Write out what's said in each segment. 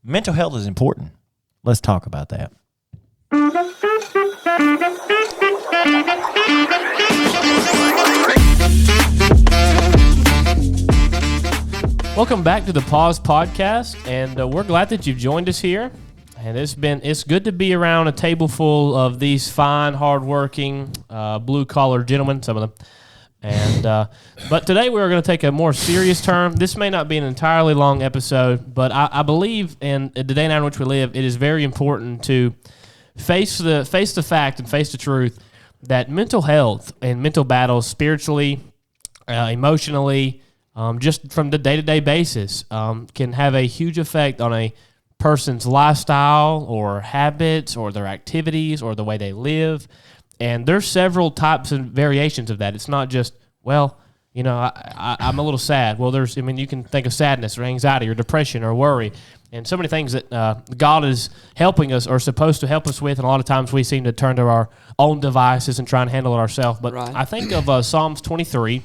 Mental health is important. Let's talk about that. Welcome back to the Pause Podcast, and we're glad that you've joined us here. And it's good to be around a table full of these fine, hardworking, blue-collar gentlemen, some of them. And but today we are going to take a more serious turn. This may not be an entirely long episode, but I believe in the day and hour in which we live, it is very important to face the fact and face the truth that mental health and mental battles, spiritually, emotionally, just from the day-to-day basis, can have a huge effect on a person's lifestyle or habits or their activities or the way they live. And there's several types and variations of that. It's not just, well, you know, I'm a little sad. Well, you can think of sadness or anxiety or depression or worry and so many things that God is helping us or supposed to help us with. And a lot of times we seem to turn to our own devices and try and handle it ourselves. But right. I think of Psalms 23,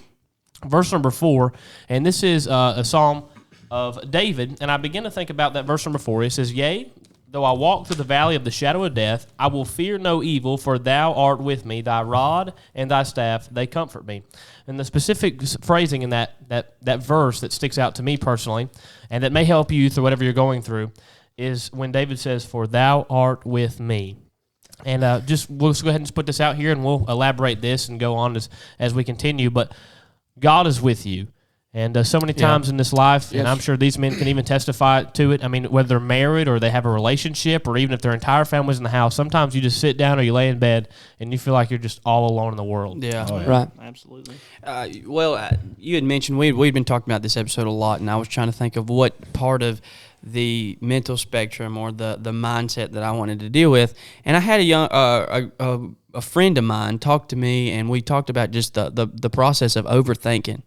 verse number 4, and this is a psalm of David. And I begin to think about that verse number 4. It says, "Yea, though I walk through the valley of the shadow of death, I will fear no evil, for thou art with me. Thy rod and thy staff, they comfort me." And the specific phrasing in that verse that sticks out to me personally, and that may help you through whatever you're going through, is when David says, "For thou art with me." And we'll just go ahead and just put this out here, and we'll elaborate this and go on as we continue. But God is with you. And so many times in this life, and I'm sure these men can even testify to it, I mean, whether they're married or they have a relationship or even if their entire family's in the house, sometimes you just sit down or you lay in bed and you feel like you're just all alone in the world. Yeah, right. Absolutely. You had mentioned we'd been talking about this episode a lot, and I was trying to think of what part of the mental spectrum or the mindset that I wanted to deal with. And I had a friend of mine talk to me, and we talked about just the process of overthinking.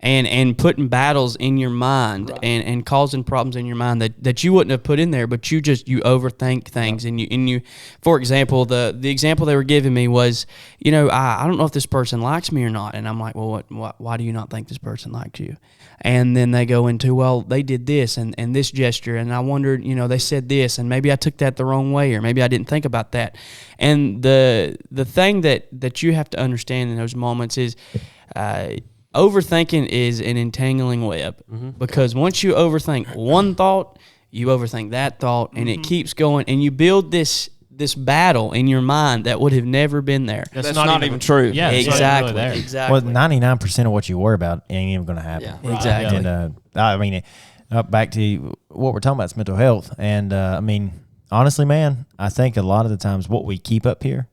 And putting battles in your mind, right, and causing problems in your mind that you wouldn't have put in there, but you overthink things. Yep. And you, for example, the example they were giving me was, you know, I don't know if this person likes me or not, and I'm like, well, why do you not think this person likes you? And then they go into, well, they did this and this gesture, and I wondered, you know, they said this, and maybe I took that the wrong way, or maybe I didn't think about that. And the thing that you have to understand in those moments is, overthinking is an entangling web, because once you overthink one thought, you overthink that thought, and it keeps going, and you build this battle in your mind that would have never been there. That's not even true. Yeah, exactly. Really Exactly. Well, 99% of what you worry about ain't even going to happen. Yeah, right. Exactly. And I mean, back to what we're talking about is mental health. And I mean, honestly, man, I think a lot of the times what we keep up here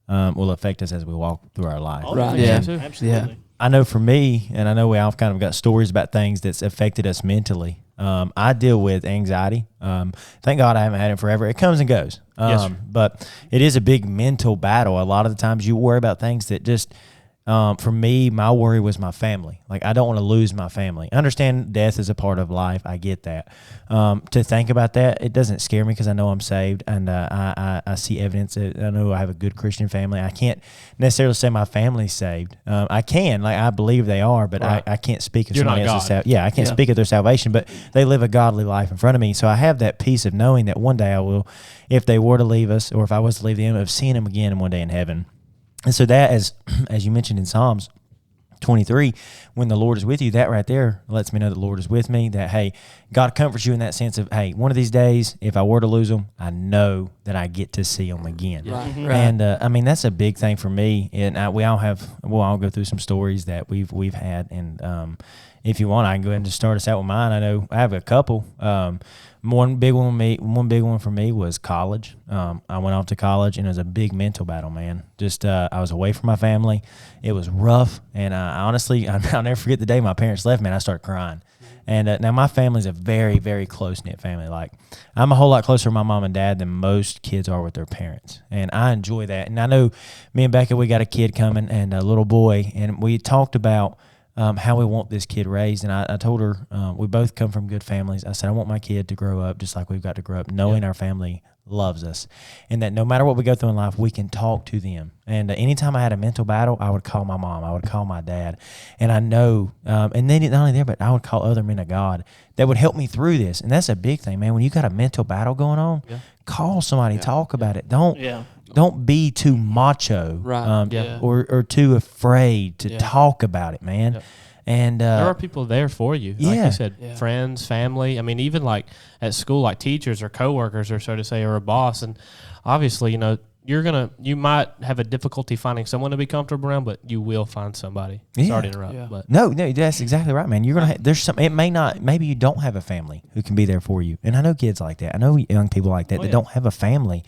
will affect us as we walk through our life. Right. Yeah. Absolutely. Yeah. I know for me, and I know we all kind of got stories about things that's affected us mentally. I deal with anxiety. Thank God I haven't had it forever. It comes and goes. Yes, but it is a big mental battle. A lot of the times you worry about things that just, for me, my worry was my family. Like, I don't want to lose my family. I understand death is a part of life. I get that. To think about that, it doesn't scare me because I know I'm saved, and I see evidence that I know I have a good Christian family. I can't necessarily say my family's saved. I can, like, I believe they are, but right. I can't speak of You're somebody not else's God. I can't speak of their salvation, but they live a godly life in front of me. So I have that peace of knowing that one day I will, if they were to leave us, or if I was to leave them, of seeing them again one day in heaven. And so that, as you mentioned in Psalms 23, when the Lord is with you, that right there lets me know the Lord is with me, that, hey, God comforts you in that sense of, hey, one of these days, if I were to lose them, I know that I get to see them again. Right. Mm-hmm. Right. And, I mean, that's a big thing for me. And we'll all go through some stories that we've had. And if you want, I can go ahead and just start us out with mine. I know I have a couple. One big one for me was college. I went off to college, and it was a big mental battle, man. Just I was away from my family. It was rough, and honestly, I'll never forget the day my parents left, man. I started crying. And now my family's a very, very close-knit family. Like, I'm a whole lot closer to my mom and dad than most kids are with their parents, and I enjoy that. And I know me and Becca, we got a kid coming and a little boy, and we talked about how we want this kid raised. And I told her, we both come from good families. I said, I want my kid to grow up just like we've got to grow up, knowing our family loves us, and that no matter what we go through in life, we can talk to them. And anytime I had a mental battle, I would call my mom, I would call my dad, and I know, and they not only there, but I would call other men of God that would help me through this. And that's a big thing, man. When you got a mental battle going on, call somebody, talk about it. Don't be too macho, or too afraid to talk about it, man. Yep. And there are people there for you, like you said, friends, family. I mean, even like at school, like teachers or coworkers, or so to say, or a boss. And obviously, you might have a difficulty finding someone to be comfortable around, but you will find somebody. Sorry to interrupt, but no, that's exactly right, man. You're gonna there's some. It may not. Maybe you don't have a family who can be there for you. And I know kids like that. I know young people like that that don't have a family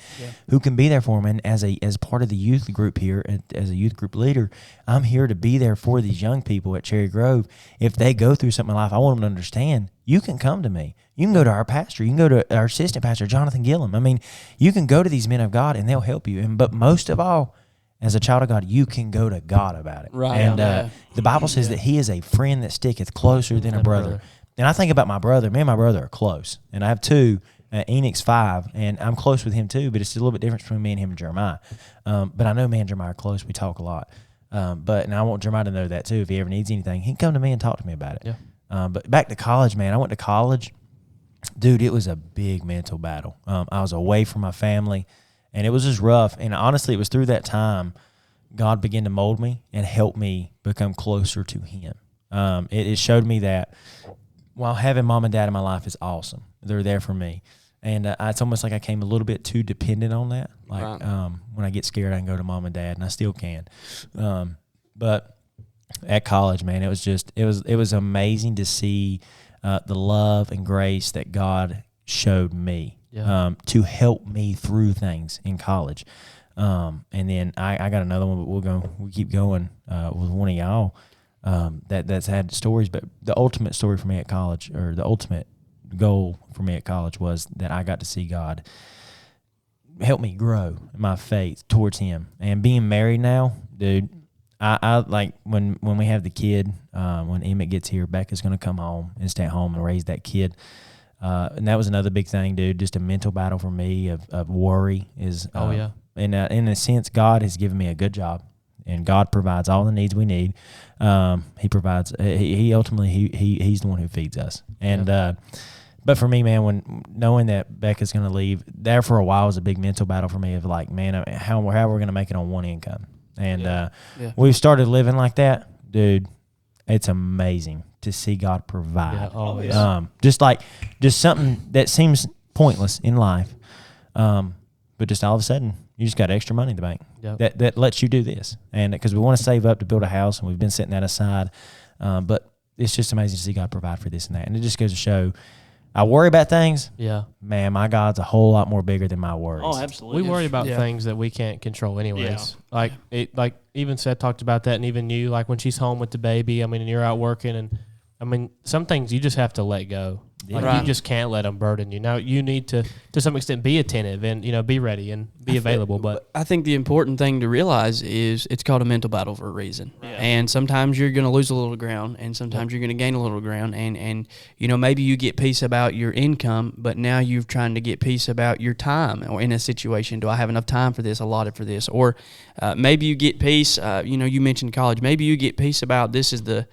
who can be there for them. And as part of the youth group here, as a youth group leader, I'm here to be there for these young people at Cherry Grove. If they go through something in life, I want them to understand. You can come to me. You can go to our pastor. You can go to our assistant pastor, Jonathan Gillum. I mean, you can go to these men of God, and they'll help you. But most of all, as a child of God, you can go to God about it. Right. And the Bible says that he is a friend that sticketh closer than a brother. And I think about my brother. Me and my brother are close. And I have two. Enoch's 5, and I'm close with him too, but it's a little bit different between me and him and Jeremiah. But I know me and Jeremiah are close. We talk a lot. And I want Jeremiah to know that too. If he ever needs anything, he can come to me and talk to me about it. Yeah. But back to college, man. I went to college. Dude, it was a big mental battle. I was away from my family, and it was just rough. And honestly, it was through that time God began to mold me and help me become closer to him. It showed me that while having mom and dad in my life is awesome, they're there for me. And it's almost like I came a little bit too dependent on that. Like when I get scared, I can go to mom and dad, and I still can. But at college, man, it was amazing to see the love and grace that God showed me to help me through things in college. And then I got another one, but we'll keep going with one of y'all that's had stories. But the ultimate story for me at college, or the ultimate goal for me at college, was that I got to see God help me grow my faith towards him. And being married now, dude, I like when we have the kid, when Emmett gets here, Becca's going to come home and stay at home and raise that kid. And that was another big thing, dude, just a mental battle for me of worry is, and in a sense, God has given me a good job, and God provides all the needs we need. He provides, he ultimately, he's the one who feeds us. And, but for me, man, when knowing that Becca's going to leave, there for a while was a big mental battle for me of like, man, how are we going to make it on one income? And we've started living like that, dude. It's amazing to see God provide. Just something that seems pointless in life, but just all of a sudden you just got extra money in the bank that lets you do this. And because we want to save up to build a house, and we've been setting that aside, but it's just amazing to see God provide for this and that. And it just goes to show, I worry about things. Yeah, man, my God's a whole lot more bigger than my worries. Oh, absolutely. We worry about things that we can't control, anyways. Yeah. Like even Seth talked about that, and even you, like when she's home with the baby. I mean, and you're out working, and I mean, some things you just have to let go. Like you just can't let them burden you. Now you need to some extent, be attentive and be ready and be available. But I think the important thing to realize is it's called a mental battle for a reason. Yeah. And sometimes you're going to lose a little ground, and sometimes you're going to gain a little ground. And maybe you get peace about your income, but now you're trying to get peace about your time, or in a situation, do I have enough time for this, allotted for this? Or maybe you get peace. You mentioned college. Maybe you get peace about this is the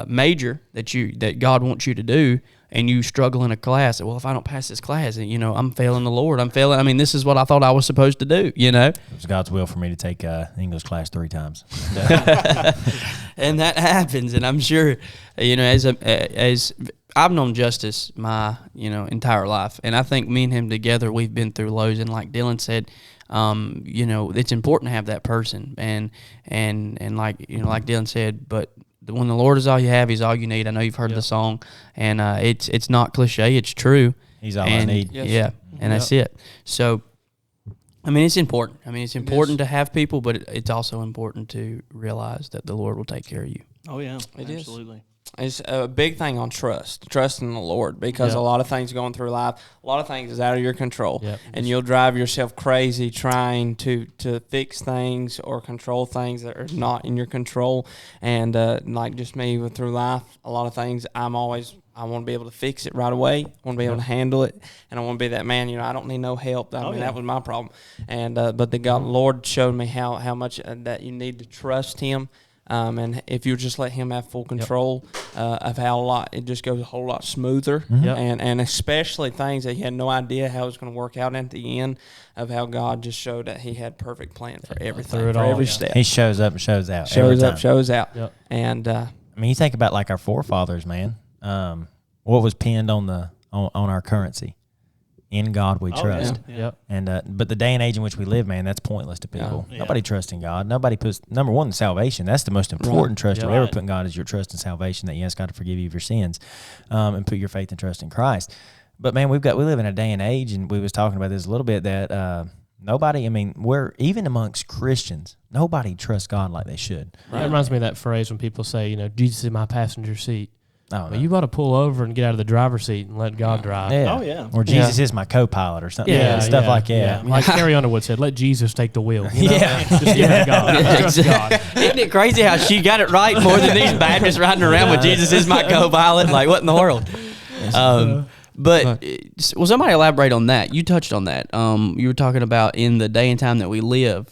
major that God wants you to do, and you struggle in a class. Well, if I don't pass this class, I'm failing the Lord. I'm failing. I mean, this is what I thought I was supposed to do, It was God's will for me to take English class 3 times. And that happens. And I'm sure, as I've known Justice my, entire life. And I think me and him together, we've been through lows. And like Dylan said, it's important to have that person. And like Dylan said, but when the Lord is all you have, he's all you need. I know you've heard the song, and it's not cliche, it's true. He's all I need. Yes. Yeah, and that's it. So, I mean, it's important. I mean, it's important to have people, but it's also important to realize that the Lord will take care of you. Oh, yeah, it absolutely. It's a big thing on trust in the Lord, because Yep. a lot of things going through life, a lot of things is out of your control, Yep. and you'll drive yourself crazy trying to fix things or control things that are not in your control. And like just me through life, a lot of things I want to be able to fix it right away. I want to be able to handle it, and I want to be that man. I don't need no help. I mean, that was my problem. And but the Lord showed me how much that you need to trust Him. And if you just let Him have full control of how it just goes a whole lot smoother. Yep. And especially things that you had no idea how it was going to work out at the end, of how God just showed that He had perfect plan for everything, Through it for all, every yeah. step. He shows up and shows out. Shows up, shows out. Yep. And I mean, you think about like our forefathers, man. What was pinned on our currency? In God we trust. Yeah. Yep. And but the day and age in which we live, man, that's pointless to people. Yeah. Nobody trusts in God. Nobody puts number one, salvation. That's the most important trust Yeah. you'll ever Right. put in God, is your trust in salvation, that you ask God to forgive you of your sins, and put your faith and trust in Christ. But man, we live in a day and age, and we was talking about this a little bit, that nobody. I mean, we're even amongst Christians, nobody trusts God like they should. That reminds me of that phrase when people say, Jesus is my passenger seat. Oh, Well, you ought to pull over and get out of the driver's seat and let God drive. yeah. Oh, yeah. Or Jesus is my co-pilot or something. Yeah, Stuff yeah. like that. Yeah. Like Carrie Underwood said, let Jesus take the wheel. You know? Yeah. Just give it to God. Trust God. isn't it crazy how she got it right more than these Baptists riding around with Jesus is my co-pilot? Like, what in the world? But will somebody elaborate on that? You touched on that. You were talking about in the day and time that we live,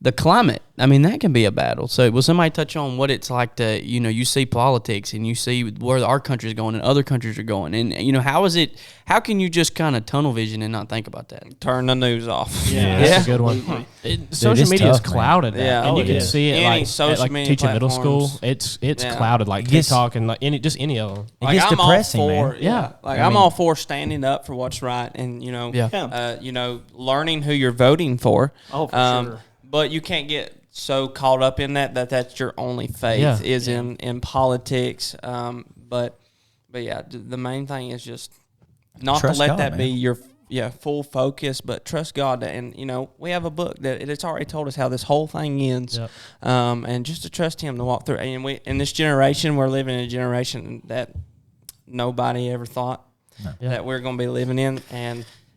the climate. I mean, that can be a battle. So will somebody touch on what it's like to, you see politics and you see where our country is going and other countries are going. And, how can you just kind of tunnel vision and not think about that? Turn the news off. Yeah, that's a good one. Social it's media is tough, man. clouded, Yeah. and you Oh, can yeah. see it Any like social at, media teaching middle school. platforms. It's Yeah. clouded, like It gets- TikTok and like any of them. It gets I'm depressing, all for, man. Yeah. Like I I'm mean- all for standing up for what's right, and Yeah. learning who you're voting for. Oh, for sure. But you can't get so caught up in that's your only faith is in politics. But yeah, the main thing is just not Trust to let God, that be man. your full focus, but trust God. And we have a book that it's already told us how this whole thing ends. Yep. And just to trust Him to walk through. And we in this generation, we're living in a generation that nobody ever thought Yeah. that we're going to be living in.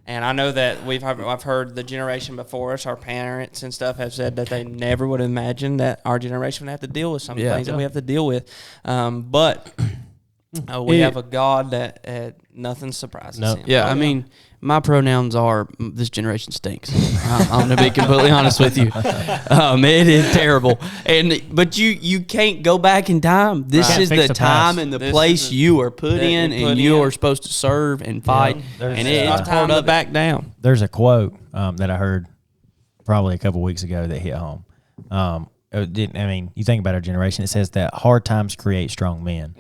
And I know that I've heard the generation before us, our parents and stuff, have said that they never would have imagined that our generation would have to deal with some of the things that we have to deal with. But we have a God that nothing surprises Him. Yeah, I mean, my pronouns are this generation stinks. I'm going to be completely honest with you. It is terrible. But you can't go back in time. This Right. is Can't fix the the time past. and the This place is the- you are put that in, you put and you in. are supposed to serve and fight. There's- And it's it's It's part time to of it. back down. There's a quote that I heard probably a couple weeks ago that hit home. You think about our generation. It says that hard times create strong men,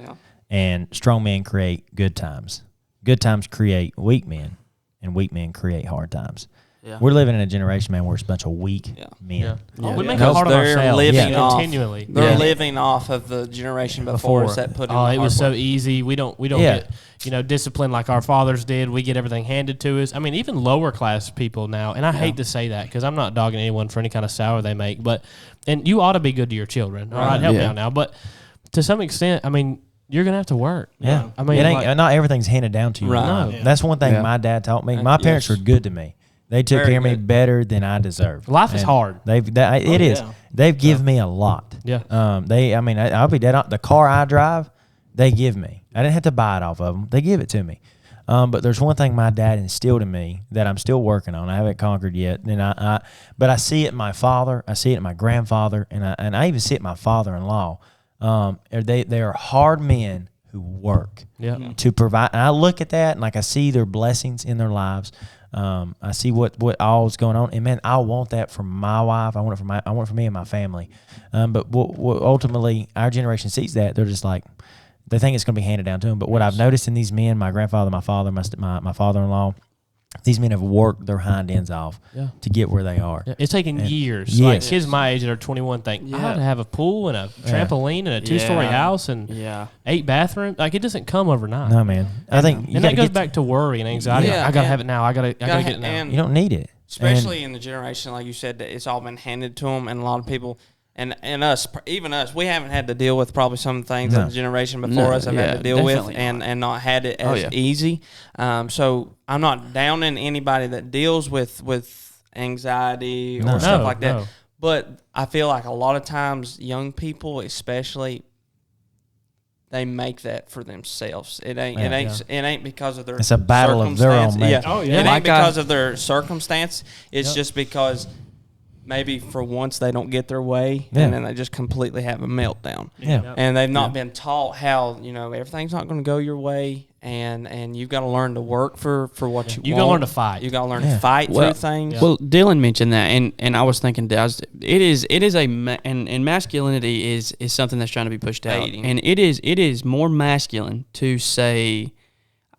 and strong men create good times. Good times create weak men, and weak men create hard times. Yeah. We're living in a generation, man, where it's a bunch of weak men. Yeah. Yeah. We make it Because hard on they're ourselves living off- continually. They're Yeah. living off of the generation before us that put in the it was hard so work. easy. We don't Yeah. get discipline like our fathers did. We get everything handed to us. I mean, even lower class people now, and I hate to say that because I'm not dogging anyone for any kind of sour they make, and you ought to be good to your children. All right, help me Yeah. out now. But to some extent, I mean, you're gonna have to work. Yeah, I mean, it ain't like- not everything's handed down to you. Right. No. Yeah. That's one thing Yeah. my dad taught me. My parents yes. were good to me. They took Very care of me good. better than I deserved. Life is And hard. It is. yeah. They've given me a lot. Yeah. I'll be dead on. The car I drive, they give me. I didn't have to buy it off of them. They give it to me. But there's one thing my dad instilled in me that I'm still working on. I haven't conquered yet. But I see it in my father. I see it in my grandfather, and I even see it in my father-in-law. They are hard men who work Yeah. to provide. And I look at that and I see their blessings in their lives. I see what all is going on, and man, I want that for my wife. I want it for me and my family. But what ultimately our generation sees that they're just like they think it's going to be handed down to them. But what I've noticed in these men, my grandfather, my father, my father-in-law, these men have worked their hind ends off to get where they are. Yeah, it's taken years. Yes. Like kids my age that are 21 think I ought to have a pool and a trampoline and a 2-story house and 8 bathrooms. Like it doesn't come overnight. No, man. I think you and gotta that goes get back to worry and anxiety. Yeah, I gotta and- have it now. I gotta get it now. and- you don't need it. Especially in the generation, like you said, that it's all been handed to them, and a lot of people, And us, even us, we haven't had to deal with probably some things that the generation before us have had to deal with and not had it as easy. So I'm not downing anybody that deals with anxiety or stuff like that. But I feel like a lot of times young people especially, they make that for themselves. It ain't because of their It's a battle of their own making. It ain't because of their circumstance. It's just because maybe for once they don't get their way, and then they just completely have a meltdown. And they've not been taught how, everything's not going to go your way, and you've got to learn to work for what you want. You got to learn to fight. You got to learn to fight through things. Well, Dylan mentioned that, and I was thinking, and masculinity is something that's trying to be pushed out, and it is more masculine to say,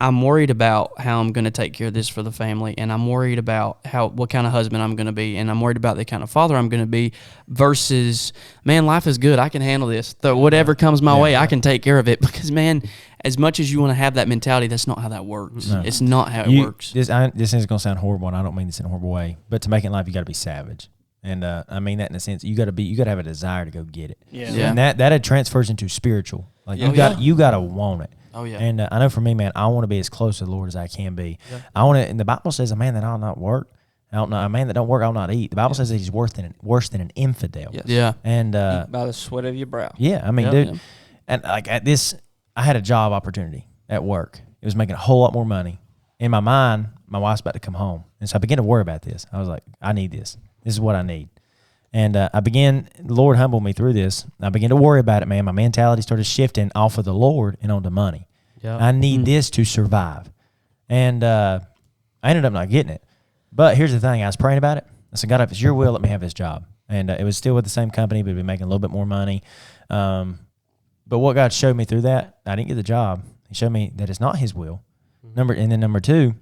I'm worried about how I'm going to take care of this for the family, and I'm worried about what kind of husband I'm going to be, and I'm worried about the kind of father I'm going to be, versus, man, life is good. I can handle this. Whatever comes my way, I can take care of it. Because, man, as much as you want to have that mentality, that's not how that works. No. It's not how it works. This is going to sound horrible, and I don't mean this in a horrible way, but to make it in life, you got to be savage. And I mean that in a sense. You got to have a desire to go get it. And that transfers into spiritual. Like you got to want it. Oh, yeah. And I know for me, man, I want to be as close to the Lord as I can be. Yeah. I want to, and the Bible says a man that I'll not work, a man that don't work, I'll not eat. The Bible says that he's worse than an infidel. Yes. Yeah. And by the sweat of your brow. Yeah. I mean, dude, and like at this, I had a job opportunity at work. It was making a whole lot more money. In my mind, my wife's about to come home. And so I began to worry about this. I was like, I need this. This is what I need. And the Lord humbled me through this. I began to worry about it, man. My mentality started shifting off of the Lord and onto money. Yep. I need this to survive. And I ended up not getting it. But here's the thing. I was praying about it. I said, God, if it's your will, let me have this job. And it was still with the same company, but we'd be making a little bit more money. But what God showed me through that, I didn't get the job. He showed me that it's not his will. Number two,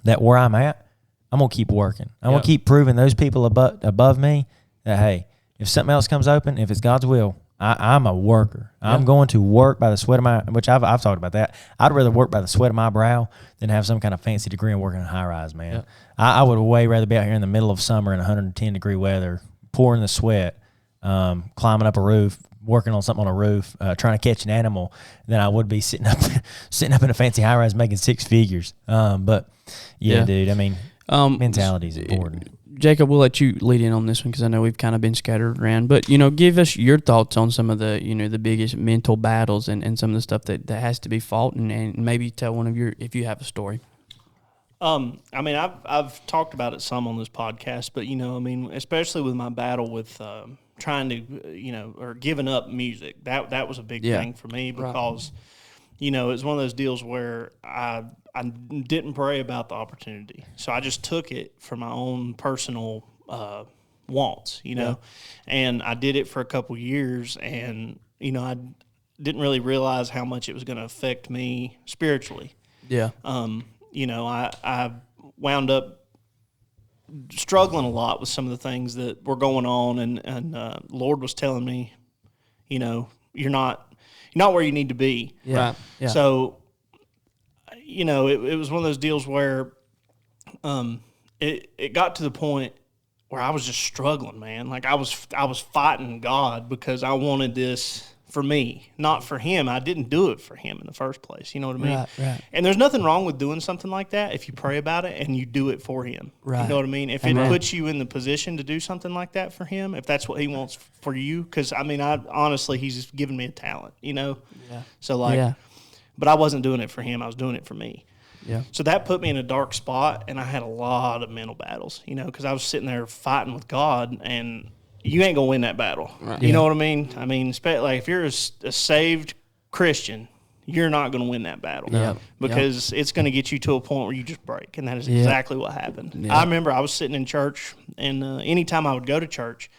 that where I'm at, I'm going to keep working. I'm going to keep proving those people above me that, hey, if something else comes open, if it's God's will, I'm a worker. I'm going to work by the sweat of my, which I've talked about that. I'd rather work by the sweat of my brow than have some kind of fancy degree and work in a high rise, man. Yeah. I would way rather be out here in the middle of summer in 110 degree weather, pouring the sweat, climbing up a roof, working on something on a roof, trying to catch an animal, than I would be sitting up in a fancy high rise making six figures. But dude, I mean, mentality is important. Jacob, we'll let you lead in on this one because I know we've kind of been scattered around. But, give us your thoughts on some of the, the biggest mental battles and some of the stuff that has to be fought, and maybe tell one of if you have a story. I mean, I've talked about it some on this podcast, but, especially with my battle with trying to, or giving up music, that was a big thing for me because, it's one of those deals where I didn't pray about the opportunity. So I just took it for my own personal wants, and I did it for a couple years, and, I didn't really realize how much it was going to affect me spiritually. Yeah. I wound up struggling a lot with some of the things that were going on, and Lord was telling me, you're not where you need to be. Yeah. Right. Yeah. So, it was one of those deals where it got to the point where I was just struggling, man. Like I was fighting God because I wanted this for me, not for him. I didn't do it for him in the first place. You know what I mean? Right. And there's nothing wrong with doing something like that if you pray about it and you do it for him. Right. You know what I mean? If it puts you in the position to do something like that for him, if that's what he wants for you, because, honestly, he's given me a talent, Yeah. So, but I wasn't doing it for him. I was doing it for me. Yeah. So that put me in a dark spot, and I had a lot of mental battles, because I was sitting there fighting with God, and you ain't going to win that battle. Right. You know what I mean? Like if you're a saved Christian, you're not going to win that battle because it's going to get you to a point where you just break, and that is exactly what happened. Yeah. I remember I was sitting in church, and anytime I would go to church,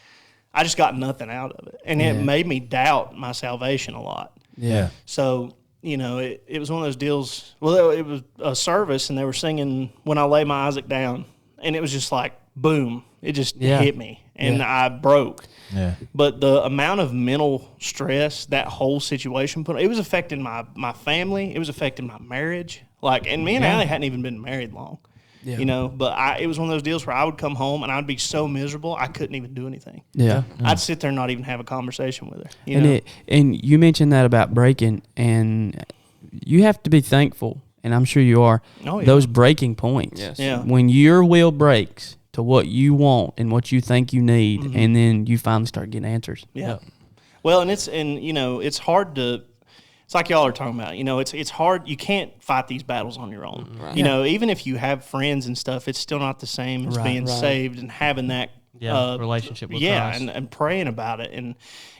I just got nothing out of it, and it made me doubt my salvation a lot. Yeah. So, it was one of those deals. Well, it was a service, and they were singing "When I Lay My Isaac Down," and it was just like, boom. It just hit me, and I broke. Yeah. But the amount of mental stress that whole situation it was affecting my family. It was affecting my marriage. And me and Allie hadn't even been married long. you know. But it was one of those deals where I would come home and I'd be so miserable I couldn't even do anything. Yeah. I'd sit there and not even have a conversation with her. And you mentioned that about breaking, and you have to be thankful, and I'm sure you are. Oh, yeah. Those breaking points. Yes. Yeah. When your will breaks to what you want and what you think you need, and then you finally start getting answers. Yeah. Well, and it's hard to. It's like y'all are talking about, it's hard. You can't fight these battles on your own. Right. Even if you have friends and stuff, it's still not the same as being saved and having that relationship with Christ. and praying about it. And,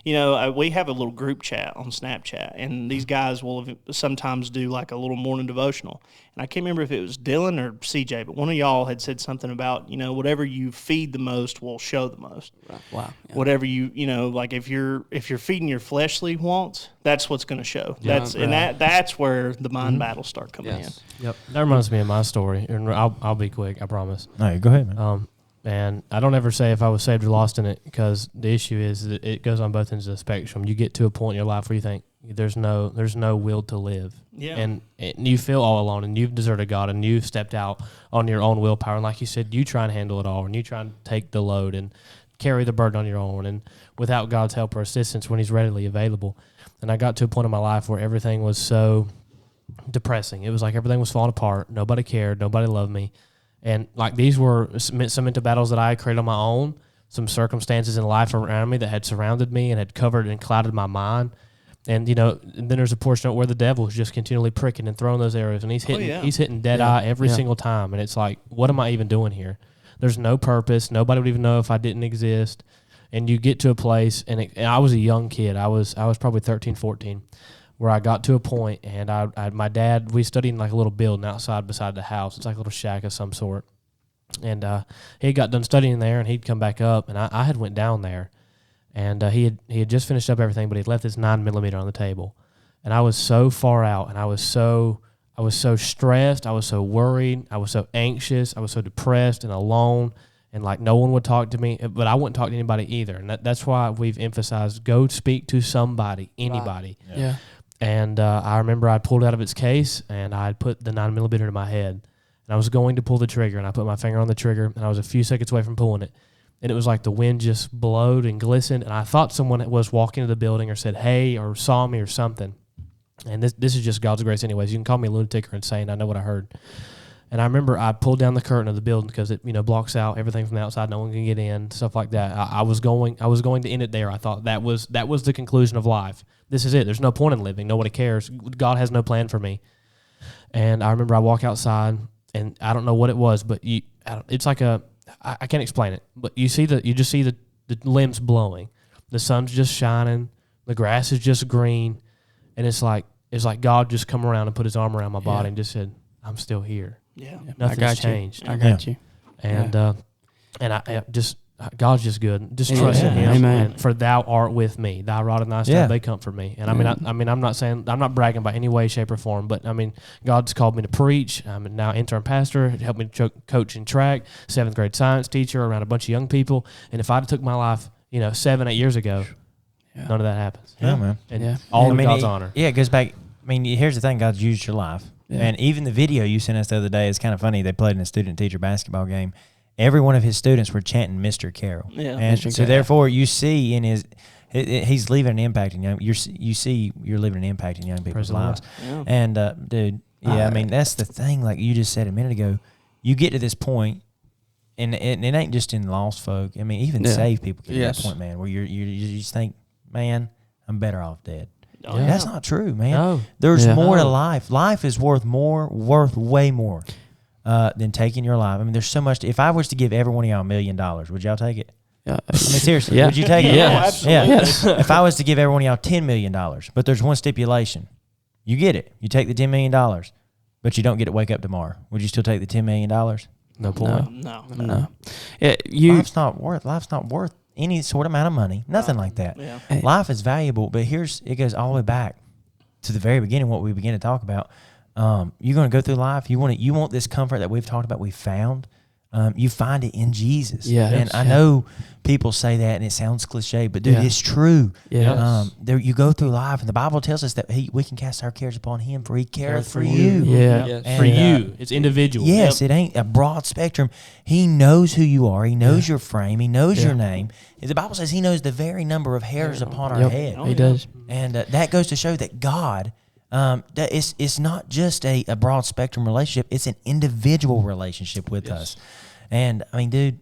we have a little group chat on Snapchat, and these guys will sometimes do like a little morning devotional. And I can't remember if it was Dylan or CJ, but one of y'all had said something about, whatever you feed the most will show the most. Right. Wow. Yeah. Whatever like if you're feeding your fleshly wants, that's what's going to show. That's where the mind battles start coming in. Yep. That reminds me of my story, and I'll be quick, I promise. All right, go ahead, man. And I don't ever say if I was saved or lost in it, because the issue is that it goes on both ends of the spectrum. You get to a point in your life where you think there's no will to live. Yeah. And you feel all alone, and you've deserted God, and you've stepped out on your own willpower. And like you said, you try and handle it all, and you try and take the load and carry the burden on your own, and without God's help or assistance when he's readily available. And I got to a point in my life where everything was so depressing. It was like everything was falling apart. Nobody cared. Nobody loved me. And like these were some mental battles that I had created on my own, some circumstances in life around me that had surrounded me and had covered and clouded my mind. And and then there's a portion of it where the devil is just continually pricking and throwing those arrows, and he's hitting dead eye every single time. And it's like, what am I even doing here? There's no purpose. Nobody would even know if I didn't exist. And you get to a place, and I was a young kid. I was probably 13, 14. Where I got to a point, and my dad, we studied in like a little building outside beside the house. It's like a little shack of some sort. And he got done studying there, and he'd come back up, and I had went down there. And he had just finished up everything, but he'd left his 9mm on the table. And I was so far out, and I was so stressed, I was so worried, I was so anxious, I was so depressed and alone, and like no one would talk to me, but I wouldn't talk to anybody either. And that's why we've emphasized go speak to somebody, anybody. Right. Yeah. And I remember I pulled it out of its case, and I put the 9mm in my head. And I was going to pull the trigger, and I put my finger on the trigger, and I was a few seconds away from pulling it. And it was like the wind just blowed and glistened, and I thought someone was walking into the building or said, hey, or saw me or something. And this is just God's grace anyways. You can call me a lunatic or insane. I know what I heard. And I remember I pulled down the curtain of the building because it blocks out everything from the outside. No one can get in, stuff like that. I was going to end it there. I thought that was the conclusion of life. This is it. There's no point in living. Nobody cares. God has no plan for me. And I remember I walk outside, and I don't know what it was, but it's like I can't explain it. But you just see the limbs blowing. The sun's just shining. The grass is just green, and it's like God just come around and put his arm around my body and just said, "I'm still here." Yeah, nothing's changed. I got you. And I just God's just good. Just trust in Him. Amen. And for Thou art with me. Thy rod and thy staff, they comfort me. And I mean, I'm not bragging by any way, shape, or form. But I mean, God's called me to preach. I'm now intern pastor. Helped me to coach in track. 7th grade science teacher around a bunch of young people. And if I'd took my life, 7-8 years ago, none of that happens. Yeah, man. And all in God's honor. Yeah, it goes back. I mean, here's the thing: God's used your life. Yeah. And even the video you sent us the other day is kind of funny. They played in a student-teacher basketball game. Every one of his students were chanting Mr. Carroll. Yeah. And so therefore you see in he's leaving an impact in you see you're leaving an impact in young people's lives. Yeah. And dude, I mean, that's the thing, like you just said a minute ago, you get to this point, and it ain't just in lost folk. I mean, even saved people get to that point, man, where you just think, man, I'm better off dead. Oh, yeah. That's not true, man. No. There's more to life. Life is worth way more than taking your life. I mean, there's so much. If I was to give every one of y'all $1 million, would y'all take it? Yeah. I mean, seriously, would you take it? Yeah, absolutely. Yeah. If I was to give every one of y'all $10 million, but there's one stipulation, you get it. You take the $10 million, but you don't get to wake up tomorrow. Would you still take the $10 million? No point. No. Life's not worth any sort of amount of money. Nothing like that. Yeah. Life is valuable, but it goes all the way back to the very beginning, what we began to talk about. You're going to go through life. You want this comfort that we've talked about, we found. you find it in Jesus. Yeah. And I know people say that and it sounds cliche, but dude, it's true. Yes. There you go through life, and the Bible tells us that we can cast our cares upon Him, for He careth for Yeah. you. Yes. And, For you, it's individual. Yes, it ain't a broad spectrum. He knows who you are. He knows your frame. He knows your name. The Bible says He knows the very number of hairs upon our head. He does. And that goes to show that God, that it's not just a broad spectrum relationship. It's an individual relationship with us. And I mean, dude,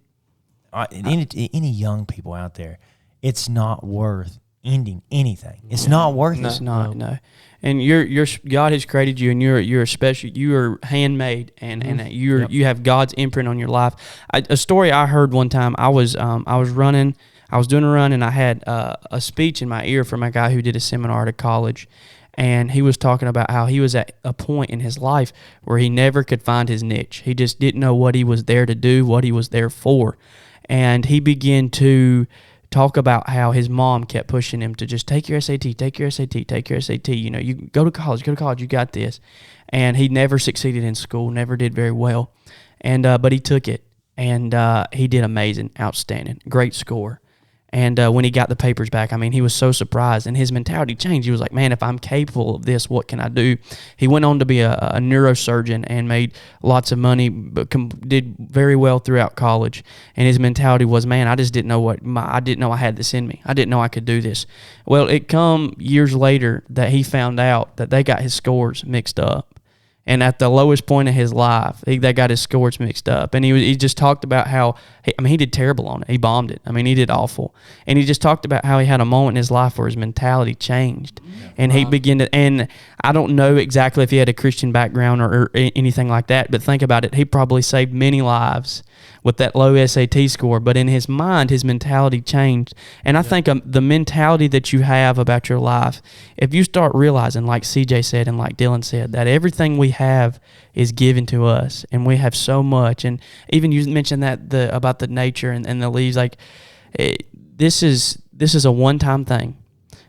any young people out there, it's not worth ending anything. It's not worth it. It's not, no. And you're God has created you, and you're special. You are handmade, and you have God's imprint on your life. A story I heard one time. I was running. I was doing a run, and I had a speech in my ear from a guy who did a seminar at a college. And he was talking about how he was at a point in his life where he never could find his niche. He just didn't know what he was there to do, what he was there for. And he began to talk about how his mom kept pushing him to just take your SAT, take your SAT, take your SAT. You know, you go to college, you got this. And he never succeeded in school, never did very well. And but he took it, and he did amazing, outstanding, great score. And when he got the papers back, I mean, he was so surprised, and his mentality changed. He was like, man, if I'm capable of this, what can I do? He went on to be a neurosurgeon and made lots of money, but did very well throughout college. And his mentality was, man, I just didn't know I didn't know I had this in me. I didn't know I could do this. Well, it come years later that he found out that they got his scores mixed up. And at the lowest point of his life, they got his scores mixed up. And he just talked about how, he did terrible on it. He bombed it. I mean, he did awful. And he just talked about how he had a moment in his life where his mentality changed. And he began to, and I don't know exactly if he had a Christian background or anything like that, but think about it. He probably saved many lives with that low SAT score, but in his mind, his mentality changed. And I think the mentality that you have about your life, if you start realizing, like CJ said and like Dylan said, that everything we have is given to us, and we have so much. And even you mentioned that about the nature and the leaves, like this is a one-time thing.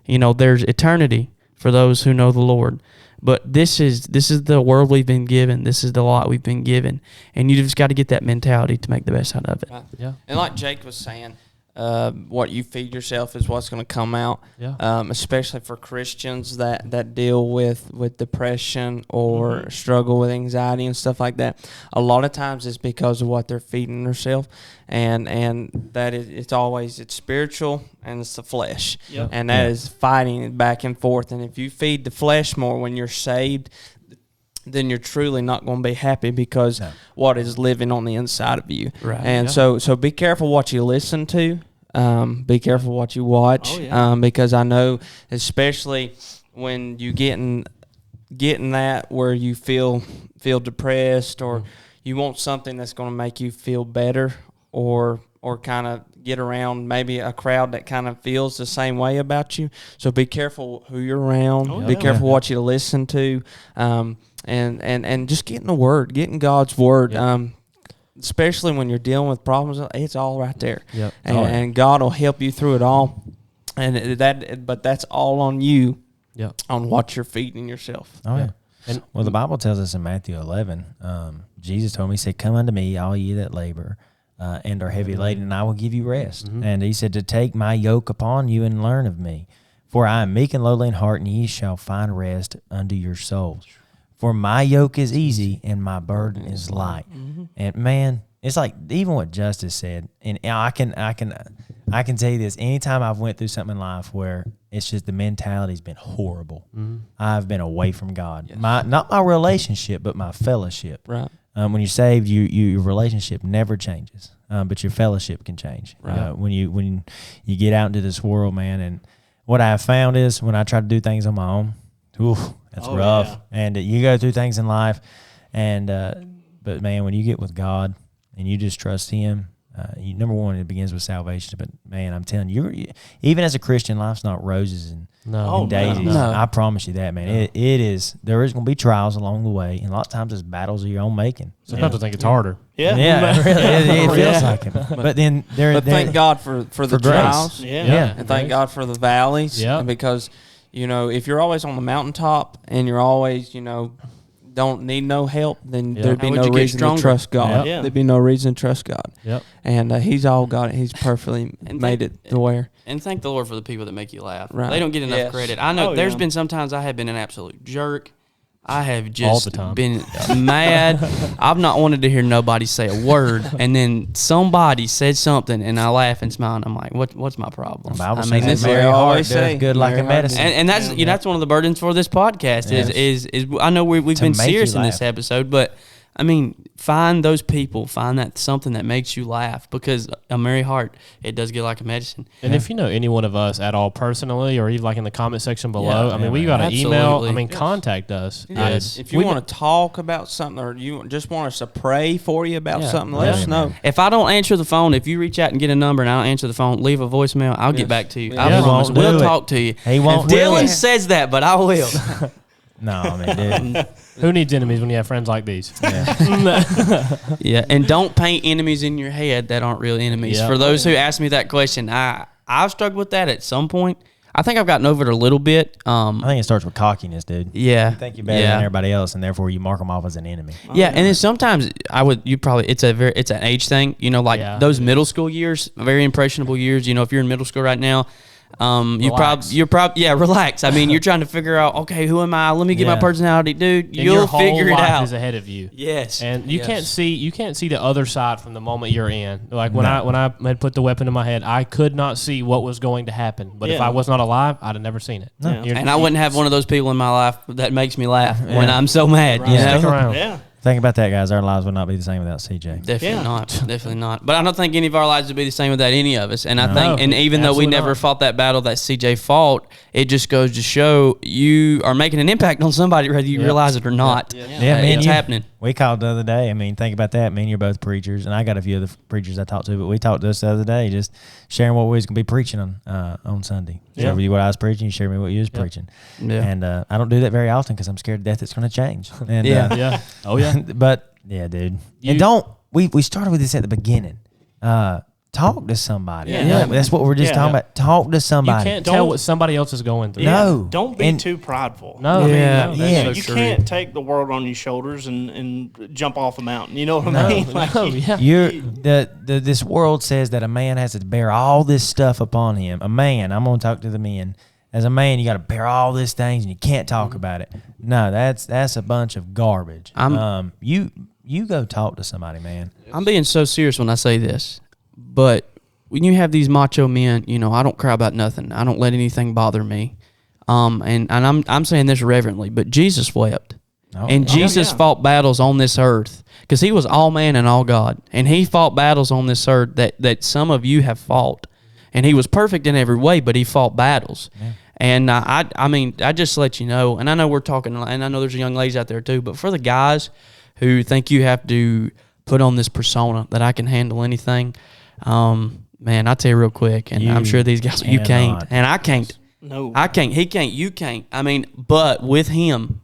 You know, there's eternity for those who know the Lord. But this is the world we've been given. This is the lot we've been given. And you just got to get that mentality to make the best out of it. Right. Yeah. And like Jake was saying, what you feed yourself is what's going to come out. Yeah. Especially for Christians that deal with depression or struggle with anxiety and stuff like that. A lot of times it's because of what they're feeding themselves, and that it's spiritual and it's the flesh, and that is fighting back and forth. And if you feed the flesh more when you're saved, then you're truly not going to be happy because what is living on the inside of you. Right. And so be careful what you listen to. Be careful what you watch. Because I know, especially when you getting that where you feel depressed, or you want something that's going to make you feel better, or kind of get around maybe a crowd that kind of feels the same way about you. So be careful who you're around. Be careful what you listen to. And just getting the word, getting God's word, especially when you're dealing with problems, it's all right there. Yep. And God will help you through it all. But that's all on you, on what you're feeding yourself. Oh, yeah. And well, the Bible tells us in Matthew 11, Jesus told me, He said, "Come unto me, all ye that labor and are heavy laden, and I will give you rest." And He said, "To take my yoke upon you and learn of me, for I am meek and lowly in heart, and ye shall find rest unto your souls. For my yoke is easy and my burden is light." And man, it's like even what Justice said, and I can tell you this: anytime I've went through something in life where it's just the mentality's been horrible, I've been away from God. Yes. Not my relationship, but my fellowship. Right. When you're saved, your relationship never changes, but your fellowship can change. Right. When you get out into this world, man, and what I have found is when I try to do things on my own, that's rough. Yeah. And you go through things in life, and but man, when you get with God and you just trust Him, number one, it begins with salvation. But man, I'm telling you, even as a Christian, life's not roses and daisies. No. I promise you that, man. No. It is. There is going to be trials along the way, and a lot of times it's battles of your own making. Sometimes I think it's harder. Yeah, really, it feels like it. But then thank God for the trials. Yeah, and thank God for the valleys. Yeah, because if you're always on the mountaintop and you're always don't need no help, then Yeah. there'd be How would no you get reason to stronger? trust God. Yep. Yeah. There'd be no reason to trust God. Yep. And He's all got it. He's perfectly And made it to where. And thank the Lord for the people that make you laugh. Right. They don't get enough Yes. credit. I know there's yeah. been sometimes I have been an absolute jerk. I have All just the time. been mad. I've not wanted to hear nobody say a word, and then somebody said something, and I laugh and smile, and I'm like, "What's my problem?" The Bible I says mean, that this, Mary I Hart always does say, good like Mary a Hart medicine. and that's that's one of the burdens for this podcast Yes. is I know we've To been make you serious in this laugh. episode, but I mean, find those people, find that something that makes you laugh, because a merry heart, it does get like a medicine. And if you know any one of us at all personally, or even like in the comment section below, Yeah, I mean, yeah, we man. got an email. Absolutely. I mean, Yes. contact us. Yes. If you want to talk about something, or you just want us to pray for you about something, let us know. If I don't answer the phone, if you reach out and get a number and I don't answer the phone, leave a voicemail. I'll get back to you. Yeah. I He promise. won't do We'll it. talk to you. He won't do Dylan it. says that, but I will. No, I mean, dude. Who needs enemies when you have friends like these? Yeah, and don't paint enemies in your head that aren't real enemies. Yeah. For those who ask me that question, I've struggled with that at some point. I think I've gotten over it a little bit. I think it starts with cockiness, dude. Yeah, You think you're better yeah. than everybody else, and therefore you mark them off as an enemy. Yeah, and then sometimes it's an age thing, like Yeah. those middle school years, very impressionable years. If you're in middle school right now, Relax. relax. I mean, you're trying to figure out, okay, who am I? Let me get my Yeah. personality, dude. And You'll your whole figure it life out. is ahead of you. Yes, And you Yes. can't see the other side from the moment you're in. Like when I had put the weapon in my head, I could not see what was going to happen. But if Yeah. I was not alive, I'd have never seen it. Yeah. You're- And I wouldn't have one of those people in my life that makes me laugh when I'm so mad. Right. You Stick know? around. Yeah. Think about that, guys. Our lives would not be the same without CJ. Definitely Yeah. not. Definitely not. But I don't think any of our lives would be the same without any of us. And I No. think, and even though we Absolutely never not. fought that battle that CJ fought, it just goes to show you are making an impact on somebody, whether you Yep. realize it or not. Yeah, man, It's you- happening. We called the other day. I mean, think about that. Me and you're both preachers, and I got a few other preachers I talked to, but we talked to us the other day, just sharing what we was going to be preaching on Sunday. Yeah. Share with you what I was preaching, you share me what you was preaching. Yeah. And I don't do that very often because I'm scared to death it's going to change. And, Yeah. Yeah. Oh yeah. but, yeah, dude. You- And don't, we started with this at the beginning. Talk to somebody. Yeah. Yeah, that's what we're just Yeah. talking about. Talk to You somebody. can't Don't- tell what somebody else is going through. Yeah. No. Don't be And- too prideful. No. Yeah. I mean, Yeah. so You true. can't take the world on your shoulders and jump off a mountain. You know what I mean? Like, no, yeah. You're this world says that a man has to bear all this stuff upon him. A man, I'm gonna talk to the men. As a man, you got to bear all these things, and you can't talk about it. No, that's a bunch of garbage. You go talk to somebody, man. I'm being so serious when I say this, but when you have these macho men, I don't cry about nothing. I don't let anything bother me. And I'm saying this reverently, but Jesus wept. Oh, And yeah. Jesus fought battles on this earth because he was all man and all God. And he fought battles on this earth that some of you have fought. And he was perfect in every way, but he fought battles. Yeah. And I just let you know, and I know we're talking, and I know there's young ladies out there too, but for the guys who think you have to put on this persona that I can handle anything, man, I'll tell you real quick, and I'm sure these guys, you can't, cannot. and I can't. no. I can't. He can't. You can't. I mean, but with him,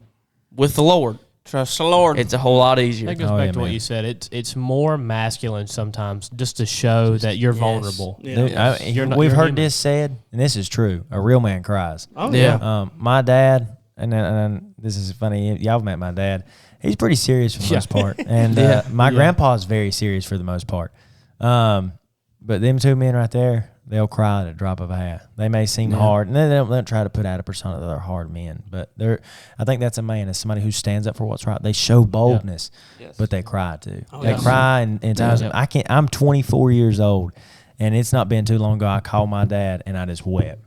with the Lord, Trust the Lord. it's a whole lot easier. That goes Oh, back yeah, to what man. you said. It's more masculine sometimes just to show that you're vulnerable. Yeah. Dude, You're not- we've you're heard human. this said, and this is true. A real man cries. Oh, Yeah. My dad, and this is funny. Y'all met my dad. He's pretty serious for the most part, and my grandpa is very serious for the most part. But them two men right there, they'll cry at a drop of a hat. They may seem hard, and they don't try to put out a persona that they're hard men. But I think that's a man, is somebody who stands up for what's right. They show boldness, but they cry too. They cry, and times I'm 24 years old, and it's not been too long ago I called my dad and I just wept.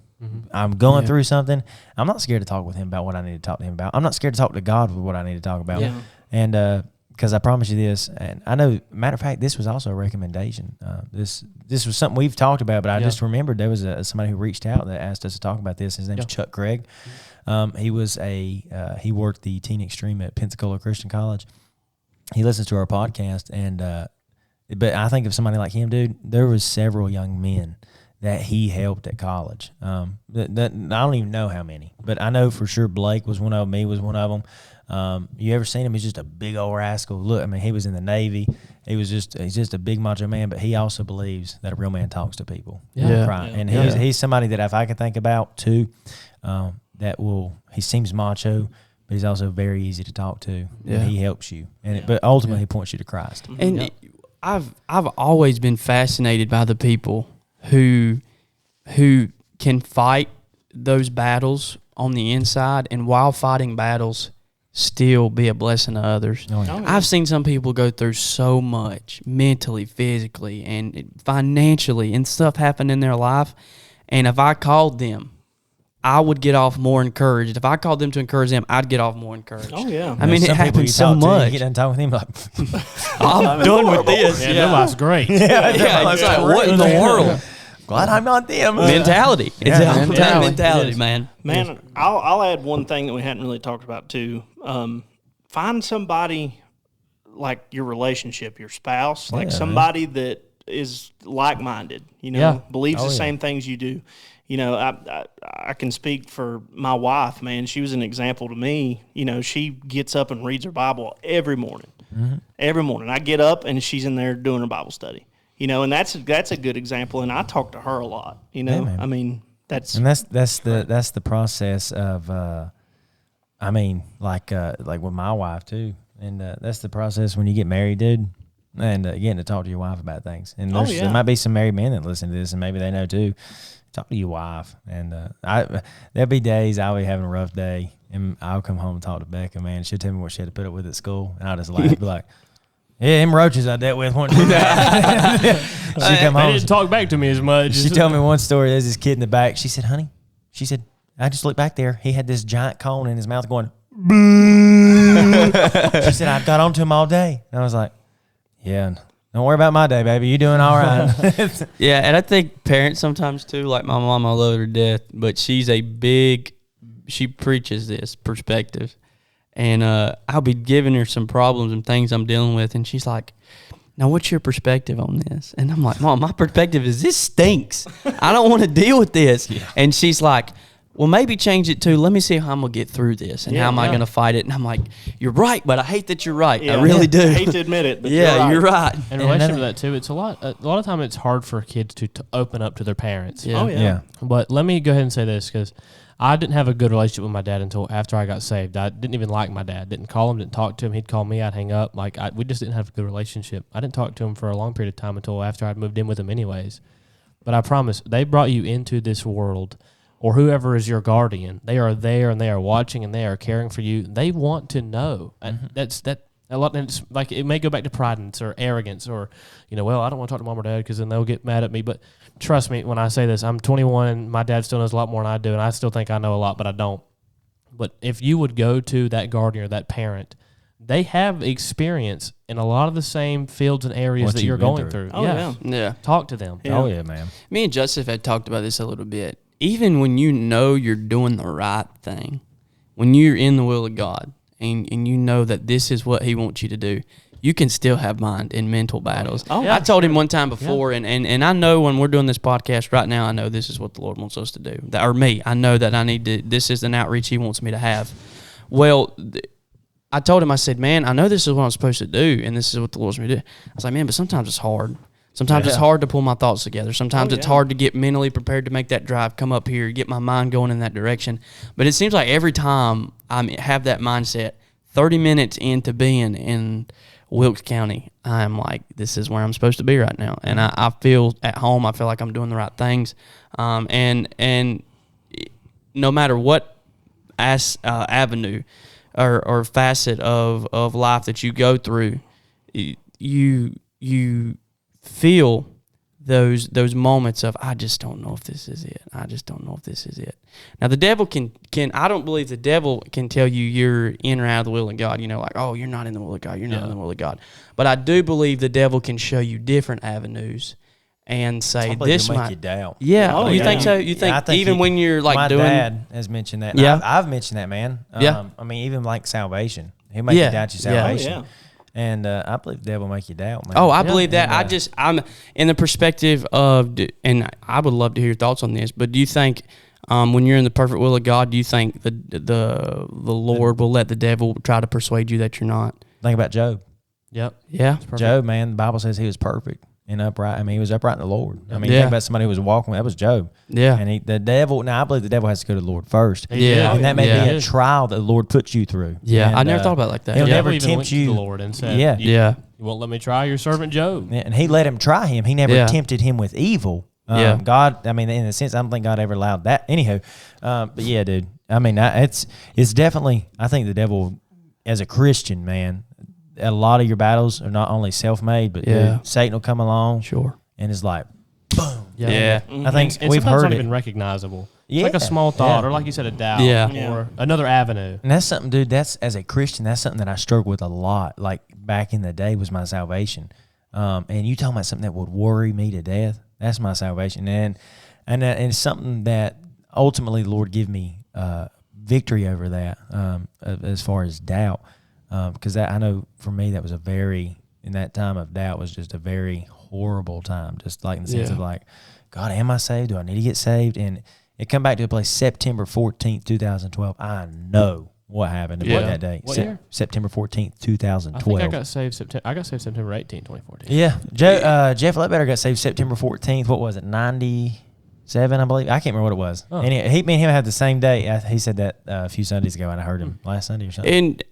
I'm going through something. I'm not scared to talk with him about what I need to talk to him about. I'm not scared to talk to God with what I need to talk about. Yeah. And because I promise you this, and I know, matter of fact, this was also a recommendation. This was something we've talked about, but I just remembered there was somebody who reached out that asked us to talk about this. His name's Chuck Craig. He was he worked the Teen Extreme at Pensacola Christian College. He listens to our podcast, and but I think of somebody like him, dude. There was several young men that he helped at college. That I don't even know how many, but I know for sure Blake was one of them. Me was one of them. You ever seen him? He's just a big old rascal. Look, I mean, he was in the Navy. He's just a big macho man, but he also believes that a real man talks to people. Yeah. Right. And he's somebody that if I can think about too, he seems macho, but he's also very easy to talk to. Yeah. And he helps you, but ultimately he points you to Christ. And I've always been fascinated by the people who can fight those battles on the inside, and while fighting battles, still be a blessing to others. Oh, yeah. I've seen some people go through so much mentally, physically, and financially, and stuff happen in their life. And if I called them, I would get off more encouraged. If I called them to encourage them, I'd get off more encouraged. Oh, yeah. I mean, it happens so much. You get done talking with him, like, I'm done with this. Yeah, their life's great. Yeah, it's like, what in the world? glad I'm not them. Mentality. It's Yeah, a mentality, man. Man, I'll add one thing that we hadn't really talked about too. Find somebody like your relationship, your spouse, like somebody that is like-minded, believes the same things you do. I can speak for my wife, man. She was an example to me. She gets up and reads her Bible every morning. Mm-hmm. Every morning. I get up and she's in there doing her Bible study. And that's a good example. And I talk to her a lot. I mean, that's the process of like with my wife too. And that's the process when you get married, dude. And getting to talk to your wife about things. And there might be some married men that listen to this, and maybe they know too. Talk to your wife. And there'll be days I'll be having a rough day, and I'll come home and talk to Becca, man. She'll tell me what she had to put up with at school, and I'll just laugh, be like, yeah, them roaches I dealt with won't do that. She come home. They didn't talk back to me as much. She told me one story. There's this kid in the back. She said, honey, I just looked back there. He had this giant cone in his mouth going, boo. She said, I got onto him all day. And I was like, yeah, don't worry about my day, baby. You doing all right. Yeah, and I think parents sometimes too, like my mom, I love her to death, but she preaches this perspective. And I'll be giving her some problems and things I'm dealing with, and she's like, now what's your perspective on this? And I'm like, Mom, my perspective is this stinks. I don't want to deal with this. Yeah. And she's like, well, maybe change it to, let me see how I'm going to get through this and how am I going to fight it. And I'm like, you're right, but I hate that you're right. I really do. I hate to admit it, but you're right. And in relation to that too, it's a lot of time it's hard for kids to open up to their parents. Yeah. Oh, yeah. But let me go ahead and say this, because I didn't have a good relationship with my dad until after I got saved. I didn't even like my dad. Didn't call him, didn't talk to him. He'd call me, I'd hang up. We just didn't have a good relationship. I didn't talk to him for a long period of time until after I'd moved in with him anyways. But I promise, they brought you into this world, or whoever is your guardian. They are there and they are watching and they are caring for you. They want to know. Mm-hmm. That's a lot. And it's like, it may go back to pride or arrogance, or well, I don't want to talk to mom or dad because then they'll get mad at me. But trust me when I say this, I'm 21 and my dad still knows a lot more than I do, and I still think I know a lot, but I don't. But if you would go to that guardian or that parent, they have experience in a lot of the same fields and areas that you're going through. Oh, yeah. Talk to them. Yeah. Oh yeah, man. Me and Joseph had talked about this a little bit. Even when you know you're doing the right thing, when you're in the will of God and you know that this is what he wants you to do, you can still have mind and mental battles. Oh, yeah. I told him one time before, and I know when we're doing this podcast right now, I know this is what the Lord wants us to do. Or me, I know that I need to, this is an outreach he wants me to have. Well, I told him, I said, man, I know this is what I'm supposed to do, and this is what the Lord wants me to do. I was like, man, but sometimes it's hard. Sometimes it's hard to pull my thoughts together. Sometimes it's hard to get mentally prepared to make that drive, come up here, get my mind going in that direction. But it seems like every time I have that mindset, 30 minutes into being in Wilkes County, I'm like, this is where I'm supposed to be right now. And I feel at home. I feel like I'm doing the right things. And no matter what avenue or facet of life that you go through, you feel those moments of, I just don't know if this is it. I just don't know if this is it. Now the devil can I don't believe the devil can tell you you're in or out of the will of God. Like, oh, you're not in the will of God. You're not in the will of God. But I do believe the devil can show you different avenues and say this might make you doubt. Yeah. Oh, you think so? You think, I think even when you're like my doing. My dad has mentioned that. Yeah. I've mentioned that, man. I mean, even like salvation, he'll make you doubt your salvation. Yeah. And I believe the devil will make you doubt, man. Oh, I believe that. And, I'm in the perspective of, and I would love to hear your thoughts on this, but do you think when you're in the perfect will of God, do you think the Lord will let the devil try to persuade you that you're not? Think about Job. Yep. Yeah. Job, man, the Bible says he was perfect. and upright. I mean, he was upright in the Lord. I mean, Yeah. think about somebody who was walking. That was Job. Yeah. And the devil. Now I believe the devil has to go to the Lord first. Yeah. And that may Yeah. be a trial that the Lord puts you through. Yeah, And, I never thought about it like that. He'll The never devil even tempt went to you. the Lord and said, Yeah. You won't let me try your servant Job. Yeah, and he let him try him. He never Yeah. tempted him with evil. Yeah. God, I mean, in a sense, I don't think God ever allowed that. Anywho, but yeah, dude. I mean, it's definitely. I think the devil, as a Christian man, a lot of your battles are not only self-made, but dude, Satan will come along, Sure. and it's like, boom. Yeah. I think And we've sometimes heard not it. even recognizable. Yeah. Like a small thought, Yeah. or like you said, a doubt, Yeah. or another avenue. And that's something, dude. That's as a Christian, that's something that I struggled with a lot. Like back in the day, was my salvation. And you talking about something that would worry me to death. That's my salvation, and it's something that ultimately the Lord give me victory over that as far as doubt, because I know for me that was in that time of doubt was just a very horrible time, just like in the sense of like, God, am I saved? Do I need to get saved? And it come back to a place September 14th, 2012. I know what happened that day. What year? September 14th, I 2012. think I got saved September 18, 2014. Yeah, Jeff Ledbetter got saved September 14th. What was it? 97, I believe. I can't remember what it was. Oh. And me and him had the same day. He said that a few Sundays ago, and I heard him last Sunday or something. And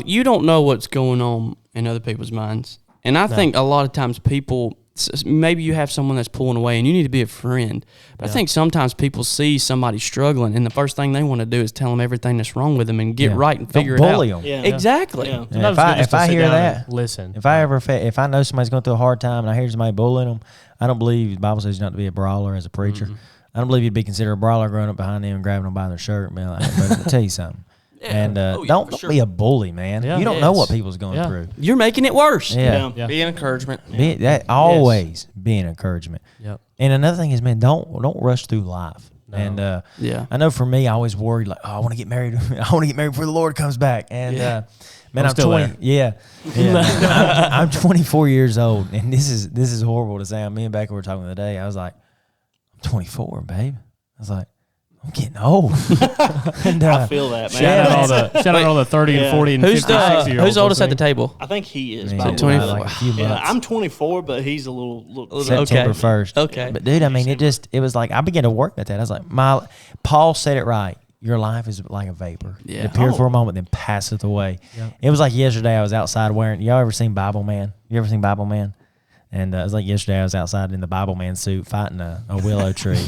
you don't know what's going on in other people's minds. And I think a lot of times people, maybe you have someone that's pulling away and you need to be a friend. But I think sometimes people see somebody struggling and the first thing they want to do is tell them everything that's wrong with them and get right and figure Don't it out. bully them. Yeah. Exactly. Yeah. Yeah, Sometimes it's good just if to I sit hear down that, and listen. if I know somebody's going through a hard time and I hear somebody bullying them, I don't believe the Bible says not to be a brawler as a preacher. I don't believe you'd be considered a brawler growing up behind them and grabbing them by their shirt and being like, hey, buddy, let me tell you something. And don't be a bully, man. Yeah. You don't know what people's going through. You're making it worse. Yeah. Yeah. Be an encouragement. Always be an encouragement. Yep. And another thing is, man, don't rush through life. No. And Yeah. I know for me, I always worried like, oh, I want to get married. I want to get married before the Lord comes back. And man, I'm I'm still 20. there. Yeah, I'm 24 years old, and this is horrible to say. Me and Becca were talking the other day. I was like, I'm 24, babe. I was like, I'm getting old. And, I feel that, man. Shout out all the 30 and 40 and 50 Who's and 60 year olds. who's oldest at the table? I think he is. Man, By the way. 24. like a few months. Yeah, I'm 24, but he's a little September 1st. Okay. But dude, I mean, it was like I began to work at that. I was like, Paul said it right. Your life is like a vapor. Yeah. It appears for a moment, then passeth away. Yep. It was like yesterday I was outside wearing, y'all ever seen Bible Man? You ever seen Bible Man? And it was like yesterday I was outside in the Bible Man suit fighting a willow tree.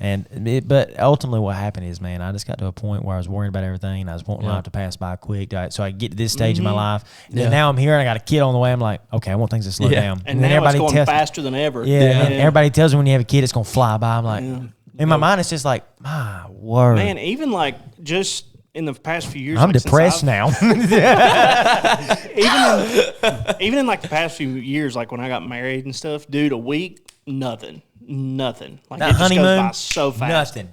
But ultimately what happened is, man, I just got to a point where I was worried about everything. And I was wanting life to pass by quick. So I get to this stage in my life. And now I'm here and I got a kid on the way. I'm like, okay, I want things to slow down. And now it's going faster than ever. Yeah, and everybody tells me when you have a kid, it's going to fly by. I'm like, in my mind, it's just like, my word. Man, even like just in the past few years, I'm like, depressed now. Even in like the past few years, like when I got married and stuff, dude, a week, nothing. Like That it just honeymoon, goes by so fast. nothing.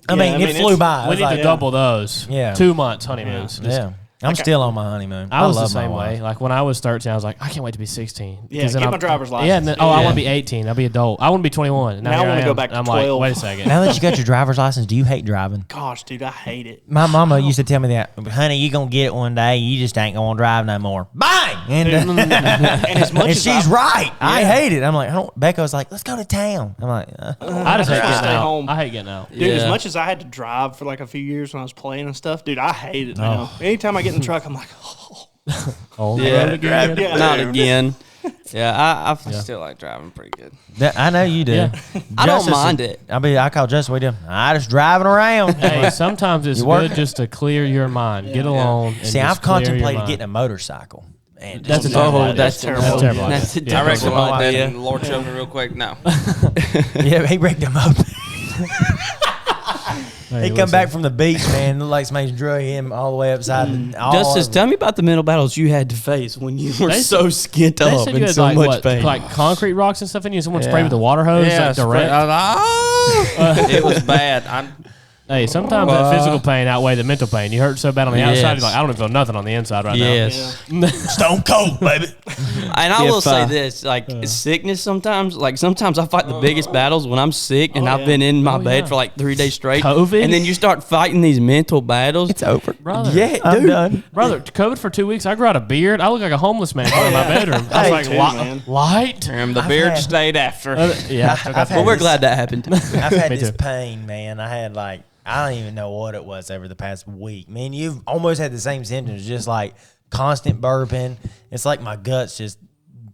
I mean, it flew by. I We was need like, to double those. Yeah. 2 months honeymoons. Yeah. I'm still on my honeymoon. I was love the same my wife. way. Like when I was 13, I was like, I can't wait to be 16. Yeah, 'Cause then get I'll- my driver's license. Yeah, and then, I want to be 18. I'll be adult. I want to be 21. And Now I here wanna am. go back to I'm 12. like, wait a second. Now that you got your driver's license, do you hate driving? Gosh, dude, I hate it. My mama used to tell me that, honey, you going to get it one day. You just ain't going to drive no more. Bang! And, And as much and as she's I, right. I hate it. I'm like, Becca was like, let's go to town. I'm like, I just hate Stay getting out. home. I hate getting out. dude, as much as I had to drive for like a few years when I was playing and stuff, dude, I hate it now. Anytime I get in the truck, I'm like, Oh, Yeah. again. yeah, Not dude. again. Yeah, I still like driving pretty good. I know you do. Yeah. I don't Justice- mind it. I call Justin. We do. I just driving around. Hey, sometimes it's You work- good just to clear your mind. Get alone. And See, just I've clear your contemplated mind. getting a motorcycle. Man, That's a just- terrible idea. that's terrible. That's a terrible. idea. That's a Yeah. I reckon terrible like that, idea. and the Lord showed me real quick. No. Yeah, he rigged them up. Hey, He come listen. back from the beach, man. Looked like somebody drug him all the way upside. Justice, tell me about the mental battles you had to face when you were They so skint They up said you and had so like, much what, pain. like concrete rocks and stuff in you. Someone Yeah. sprayed with a water hose, like direct. it was bad. Hey, sometimes that physical pain outweigh the mental pain. You hurt so bad on the outside, you're like, I don't even feel nothing on the inside right now. Stone cold, baby. And I will say this, like sickness sometimes I fight the biggest battles when I'm sick and I've been in my bed for like 3 days straight. COVID? And then you start fighting these mental battles. It's over. Brother. Yeah, I'm dude. done. Brother, COVID for 2 weeks, I grew out a beard. I look like a homeless man in my bedroom. I was like, light? And the beard stayed after. Yeah. Well, we're glad that happened. I've had Me this too. pain, man. I had like, I don't even know what it was over the past week. Man, you've almost had the same symptoms, just like constant burping. It's like my guts just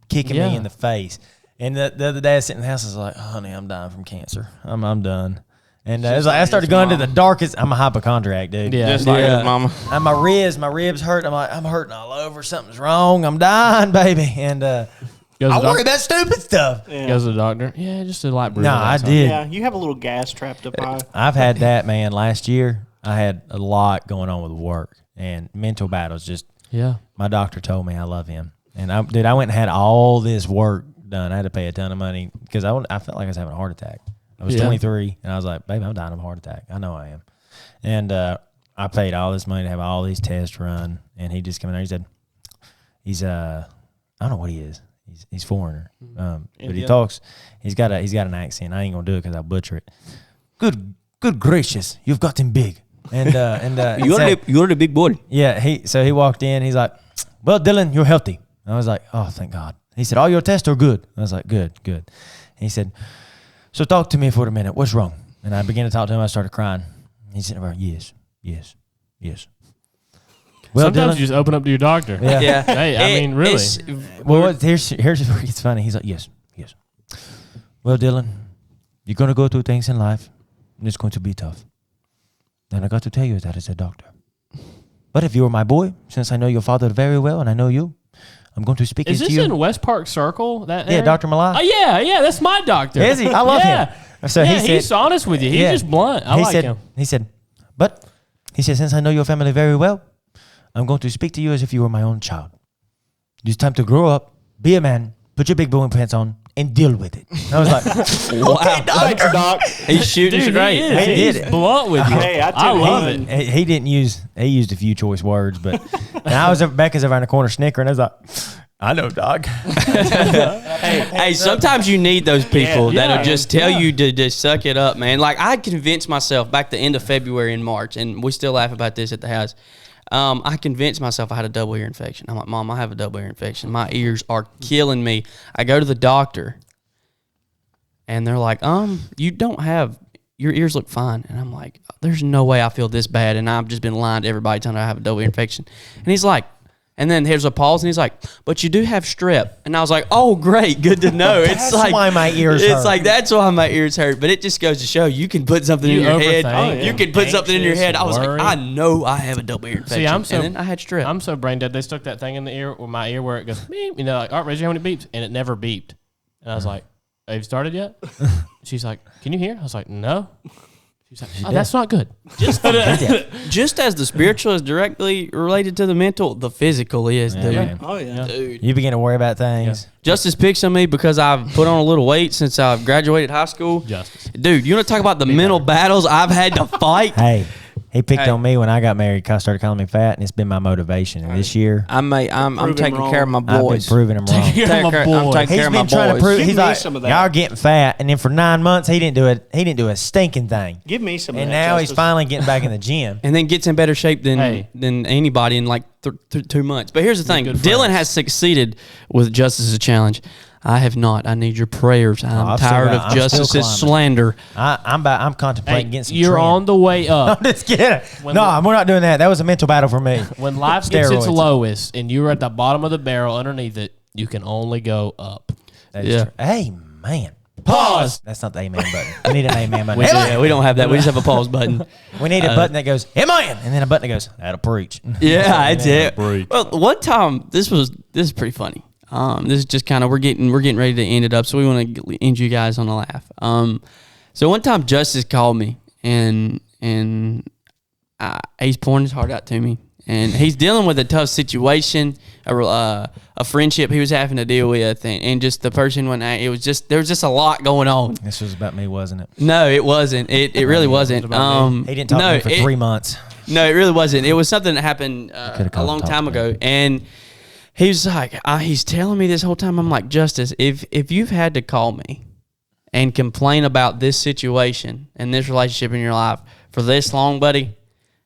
kicking me in the face. And the other day I was sitting in the house, I was like, honey, I'm dying from cancer. I'm done. And it was like I started going to the darkest. I'm a hypochondriac, dude. Yeah. Just like his mama. And my ribs hurt. I'm like, I'm hurting all over. Something's wrong. I'm dying, baby. And I worry about stupid stuff. Yeah. Goes to the doctor. Yeah, just a light bruise. No, I did. Yeah, you have a little gas trapped up high. I've had that, man. Last year, I had a lot going on with work and mental battles. Just my doctor told me I love him, and I went and had all this work done. I had to pay a ton of money because I felt like I was having a heart attack. I was 23, and I was like, baby, I'm dying of a heart attack. I know I am. And I paid all this money to have all these tests run, and he just came in there. He said, I don't know what he is. He's foreigner, but he talks. He's got an accent. I ain't gonna do it because I'll butcher it. Good gracious, you've gotten big. And You're the big boy. yeah. He walked in. He's like, well, Dylan, you're healthy. I was like, oh, thank God. He said, all your tests are good. I was like, good. He said, so talk to me for a minute. What's wrong? And I began to talk to him. I started crying. He's sitting there, yes. Well, sometimes Dylan, you just open up to your doctor. Yeah. Hey, I mean, really. Well, here's where it gets funny. He's like, yes. Well, Dylan, you're going to go through things in life, and it's going to be tough. And I got to tell you that as a doctor. But if you were my boy, since I know your father very well and I know you, I'm going to speak Is to this you. in West Park Circle? That area? Dr. Milan. Oh, yeah, that's my doctor. Is he? I love him. So yeah, he said, he's honest with you. He's just blunt. I like him. He said, since I know your family very well, I'm going to speak to you as if you were my own child. It's time to grow up, be a man, put your big boy pants on, and deal with it. And I was like, okay, Thanks, Doc. He's shooting Dude, straight. He's blunt with you. Hey, I love it. He didn't use. He used a few choice words, but and I was Becca's over in the corner snickering. I was like, I know, Doc. Hey, sometimes you need those people that'll just tell you to just suck it up, man. Like I convinced myself back the end of February and March, and we still laugh about this at the house. I convinced myself I had a double ear infection. I'm like, Mom, I have a double ear infection. My ears are killing me. I go to the doctor, and they're like, you don't have, your ears look fine. And I'm like, there's no way I feel this bad, and I've just been lying to everybody telling me I have a double ear infection. And he's like, and then here's a pause, and he's like, but you do have strep. And I was like, oh, great, good to know. That's why my ears hurt. It's like, that's why my ears hurt. But it just goes to show you can put something in your head. overthink, You can put something in your head. I was worry. like, I know I have a double ear infection. I'm so- and then I had strep. I'm so brain dead. They stuck that thing in the ear or my ear where it goes, beep, like, all right, raise your hand when it beeps. And it never beeped. And I was like, have you started yet? She's like, can you hear? I was like, no. She's like, oh, that's not good. Just as the spiritual is directly related to the mental, the physical is, dude. man. Oh, yeah. Dude. You begin to worry about things. Justice picks on me because I've put on a little weight since I've graduated high school. Justice. Dude, you want to talk about the mental battles I've had to fight? Hey, he picked on me when I got married. Started calling me fat, and it's been my motivation. And this year, I'm taking wrong. care of my I've been boys. proving him wrong. I'm taking care of my He's been trying to boys. prove. Give He's me like, some of that. y'all are getting fat, and then for 9 months he didn't do it. He didn't do a stinking thing. Give me some And of that, now he's Justice. finally getting back in the gym. And then gets in better shape than Hey. anybody in like 2 months. But here's the thing. good Dylan friends. has succeeded with Justice's challenge. I have not. I need your prayers. I'm I've still tired got- of I'm still Justice's climbing. slander. I'm contemplating getting some. You're trim. on the way up. I'm just kidding. When No, we're not doing that. That was a mental battle for me. When life gets its Steroids. lowest and you're at the bottom of the barrel underneath it, you can only go up. That is Yeah. true. Amen. Pause. That's not the amen button. We need an amen button. Yeah, we don't have that. We just have a pause button. We need a button that goes amen, and then a button that goes that'll preach. Yeah, that's it. Break. Well, one time this is pretty funny. This is just kind of we're getting ready to end it up, so we want to end you guys on a laugh. So one time Justice called me and he's pouring his heart out to me, and he's dealing with a tough situation, a friendship he was having to deal with, and just the person when there was just a lot going on. This was about me, wasn't it? No, it wasn't. It really wasn't. He didn't talk to me for 3 months. No, it really wasn't. It was something that happened a long time ago, and he's like, he's telling me this whole time. I'm like, Justice, if you've had to call me and complain about this situation and this relationship in your life for this long, buddy,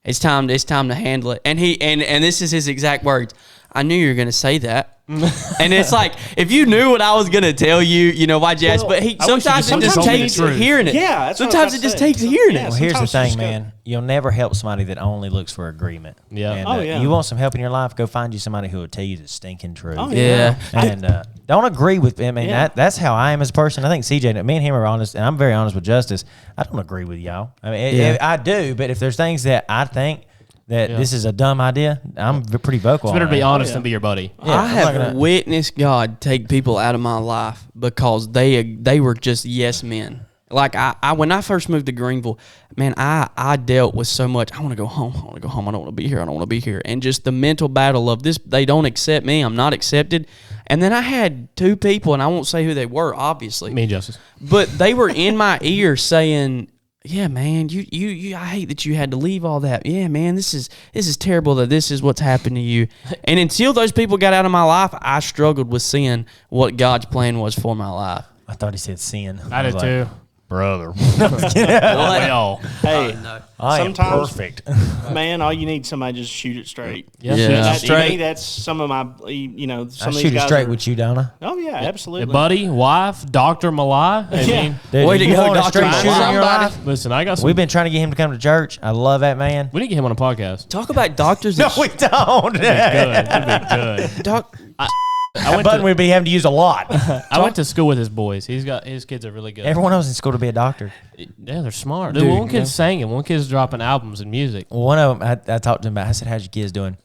it's time to handle it. And and this is his exact words. I knew you were going to say that. And it's like, if you knew what I was going to tell you, you know, why'd you ask? But sometimes it just takes hearing it. Yeah. Sometimes it just takes hearing it. Well, here's the thing, man. You'll never help somebody that only looks for agreement. Yeah. And, you want some help in your life, go find you somebody who will tell you the stinking truth. Oh, yeah. And don't agree with him. I mean, that's how I am as a person. I think CJ, me and him are honest, and I'm very honest with Justice. I don't agree with y'all. I mean, I do, but if there's things that I think that this is a dumb idea, I'm pretty vocal. It's better to be honest than be your buddy. Yeah, I have witnessed God take people out of my life because they were just yes men. Like I when I first moved to Greenville, man, I dealt with so much. I want to go home. I want to go home. I don't want to be here. I don't want to be here. And just the mental battle of this, they don't accept me. I'm not accepted. And then I had 2 people, and I won't say who they were, obviously. Me and Justice. But they were in my ear saying, yeah, man, you I hate that you had to leave all that. Yeah, man, this is terrible that this is what's happened to you. And until those people got out of my life, I struggled with seeing what God's plan was for my life. I thought he said sin. I did too. Brother. Well, Hey, I am sometimes, perfect. man, all you need is somebody to just shoot it straight. Yeah. To me, that's some of my, some I of these shoot it guys straight are- with you, Donna. Oh yeah, absolutely. buddy, wife, Dr. Malai. I mean, Dude, Way if to you go, want a Dr. straight shooter in your Somebody. life, listen, I got some. we've been trying to get him to come to church. I love that man. We need to get him on a podcast. Talk about doctors. No, we don't. Good. It'd be good. That button we'd be having to use a lot. I went to school with his boys. His kids are really good. Everyone else in school to be a doctor. Yeah, they're smart. Dude, one kid's singing. One kid's dropping albums and music. One of them, I talked to him about. I said, "How's your kids doing?"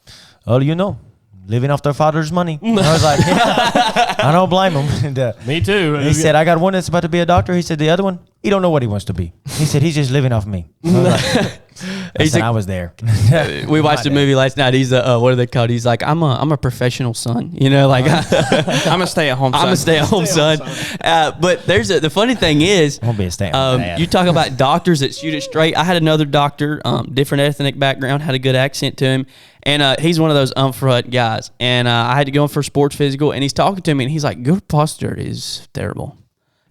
"Oh, you know, living off their father's money." And I was like, yeah, I don't blame them. And, Me too. he said, "I got one that's about to be a doctor." He said, "The other one, he don't know what he wants to be." He said, "He's just living off me." I was like, I was there. We watched a movie last night. He's what are they called? He's like, I'm a professional son. You know, like I'm a stay-at-home son. I'm a stay-at-home son. But the funny thing is, I won't be a stay-at-home dad. you talk about doctors that shoot it straight. I had another doctor, different ethnic background, had a good accent to him. And he's one of those upfront guys. And I had to go in for a sports physical, and he's talking to me, and he's like, "Your posture is terrible."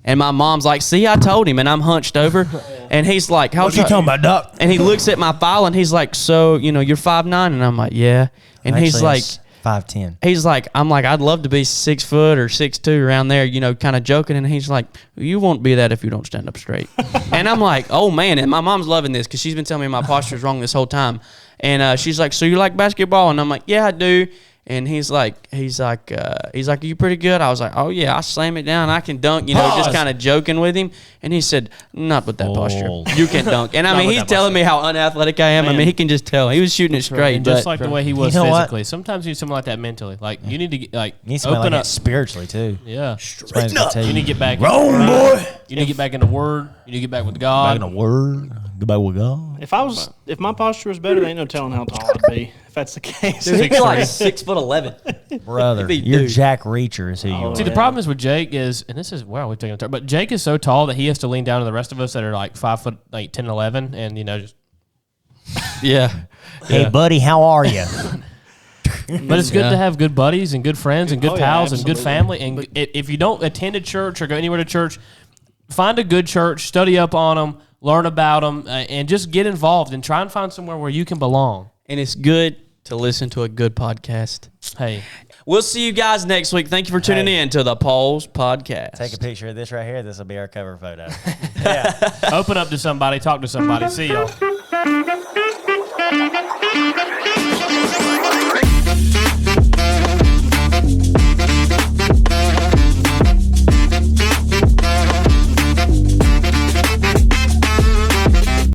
And my mom's like, "See, I told him," and I'm hunched over. And he's like, What you talking about, doc? And he looks at my file, and he's like, "So, you're 5'9"? And I'm like, "Yeah." And he's like, 5'10". He's like, I'm like, "I'd love to be 6 foot or 6'2" around there, kind of joking. And he's like, "You won't be that if you don't stand up straight." And I'm like, oh man. And my mom's loving this because she's been telling me my posture is wrong this whole time. And she's like, "So you like basketball?" And I'm like, "Yeah, I do." And he's like, "Are you pretty good?" I was like, "Oh yeah, I slam it down. I can dunk," just kind of joking with him. And he said, "Not with that posture. You can dunk." And I mean, he's telling me how unathletic I am. Man. I mean, he can just tell. He was shooting it straight. And just like the way he was You know physically. what? Sometimes you need someone like that mentally. Like you need to get You need somebody open like up that spiritually too. Yeah. Somebody's gonna tell You need to get back. Wrong, boy. You need to get back in the Word. You need to get back with God. Back in the word. Go back with God. If my posture was better, there ain't no telling how tall I'd be. If that's the case. He'd be like 6'11". Brother, be you're dude. Jack Reacher is who you are. See, the problem is with Jake is, and this is, wow, we've taken a turn, but Jake is so tall that he has to lean down to the rest of us that are like 5 foot, like 10, 11, and just. Yeah. Hey, buddy, how are you? But it's good to have good buddies and good friends and good Oh, yeah, pals and good absolutely. family. And if you don't attend a church or go anywhere to church, find a good church, study up on them, learn about them, and just get involved and try and find somewhere where you can belong. And it's good to listen to a good podcast. Hey. We'll see you guys next week. Thank you for tuning in to the Paul's Podcast. Take a picture of this right here. This will be our cover photo. Open up to somebody, talk to somebody. See y'all.